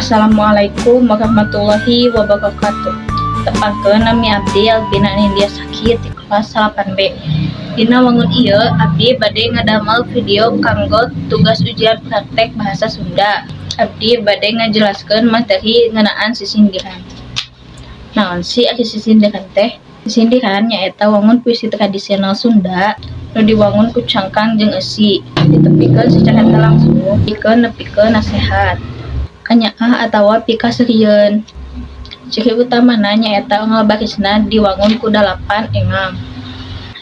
Assalamualaikum warahmatullahi wabarakatuh. Tepangkeun nami abdi Albina Nindya Sakit di kelas 8B. Dina wangun ieu abdi bade ngadamel video kanggo tugas ujian praktek bahasa Sunda. Abdi bade ngajelaskeun materi ngeunaan sisindihan. Naon sih aya sisindihan teh? Sisindihan nyaeta wangun puisi tradisional Sunda nu diwangun ku cangkang jeung eusi, ditepikeun secara teu langsung pikeun nepikeun nasehat, kanyaah atawa pikaseureun. Ciri utamana nyaeta unggal barisna diwangun ku 8 engang,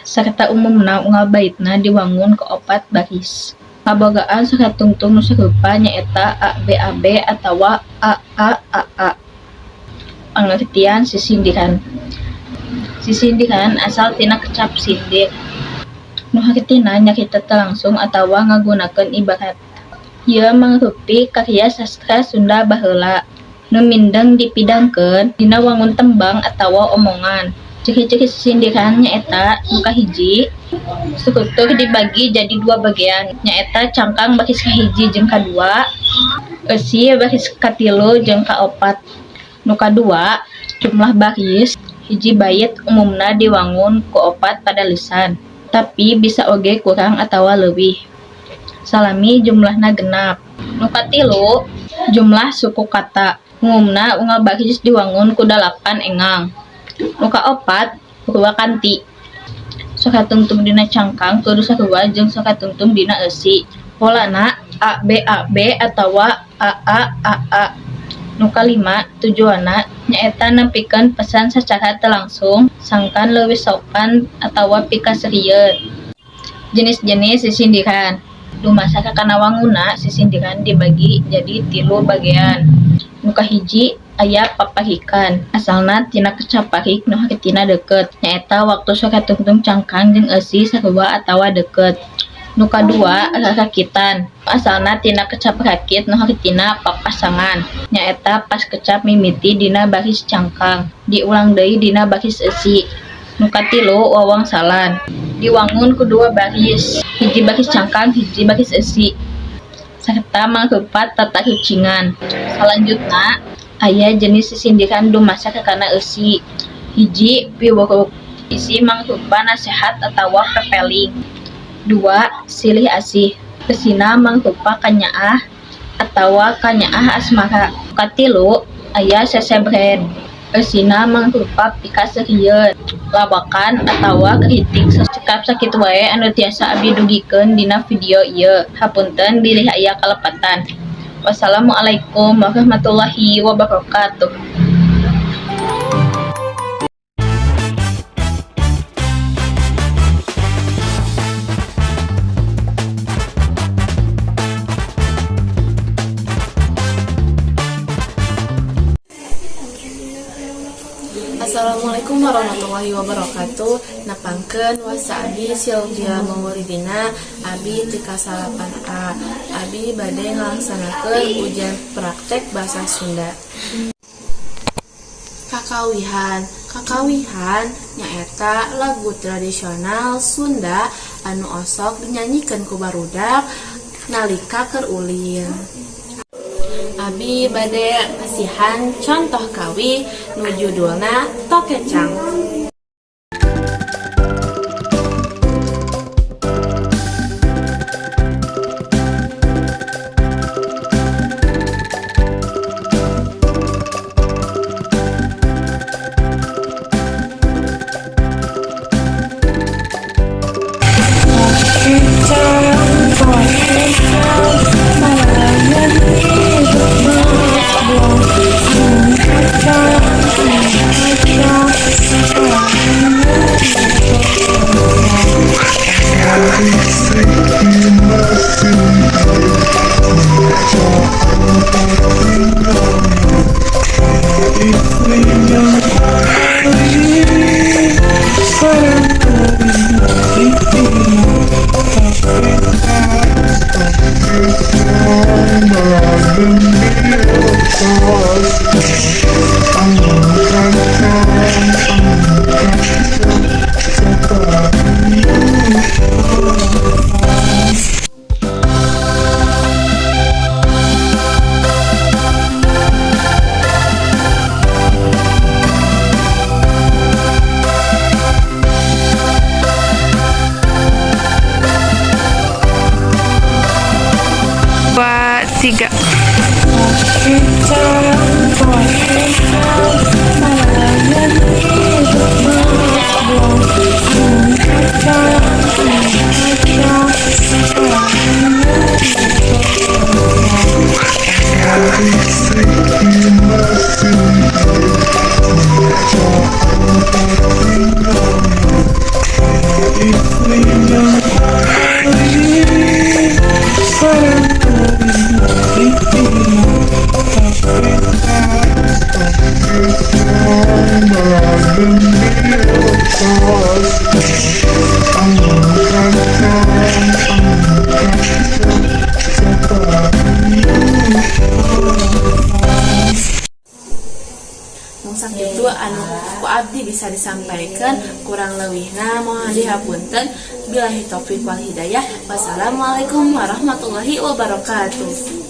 sarta umumna unggal baitna diwangun ku 4 baris. Ngabogaan saratungtung nu sarupa nyaeta ABAB atawa AAAA. Pengertian sisindihan. Sisindihan asal tina kecap sindir. Nu hartina nyarita teu langsung atawa ngagunakeun ibarat. Ieu mangrupi karya sastra Sunda baheula nu mindeng dipidangkeun dina wangun tembang atawa omongan. Ciri-ciri sisindihan nyaeta nu kahiji, struktur dibagi jadi 2 bagian, nyaeta cangkang baris kahiji jeung kadua, eusi baris katilu jeung kaopat. Nu kadua, jumlah baris hiji bait umumna diwangun ku 4 pada lisan, tapi bisa oge kurang atawa leuwih. Salami jumlahna genap. Nu katilu, jumlah suku kata. Umumna unggal baris diwangun ku 8 engang. Nu kaopat, rua kanti. Saratungtung dina cangkang kudu sarua jeung saratungtung dina eusi. Polana ABAB atawa AAAA. Nu kalima, tujuanna nyaeta nempikeun pesan sacara teu langsung, sangkan leuwih sopan atawa pikaseureun. Jenis-jenis sisindihan. Dumasar kana wangunna sisindihan dibagi jadi 3 bagian. Nu kahiji aya paparikan, asalna tina kecaparik nu hartina deukeut, nyaeta waktu saratungtung cangkang jeung eusi sarua atawa deukeut. Nu kadua rarakitan, asalna tina kecap rakit nu hartina papasangan, nyaeta pas kecap mimiti dina baris cangkang, diulang deui dina baris eusi. Nu katilu wawangsalan, diwangun ku 2 baris, hiji baris cangkang hiji baris eusi, serta mangrupa tata hicingan. Salanjutna aya jenis sisindihan dumasar kana eusi. Hiji, piwuruk, isi mangrupa nasehat atawa pepeling. 2. Silih asih, eusina mangrupa kanyaah atawa kanyaah asmara. Katilu aya sesebren, eusina mangrupa pikaseureun, lawakan atawa kritik. Cekap sakitu wae anu tiasa abdi dugikeun dina video ieu. Hapunten bilih aya kalepatan. Wassalamualaikum warahmatullahi wabarakatuh. Assalamualaikum warahmatullahi wabarakatuh. Napangkeun wasa abi Silvia Mauridina, abi ti kelas 8A. Abi bade ngalaksanakeun ujian praktek bahasa Sunda. Kakawihan. Kakawihan nyaeta lagu tradisional Sunda anu osok dinyanyikeun ku barudak nalika keur ulin. Abi bade kasihan contoh kawi nu judulna Tokecang. 3. Mungsak itu anu ku abdi bisa disampaikan, kurang leuwihna mohon dihapunten. Billahi taufik wal hidayah. Wassalamualaikum warahmatullahi wabarakatuh.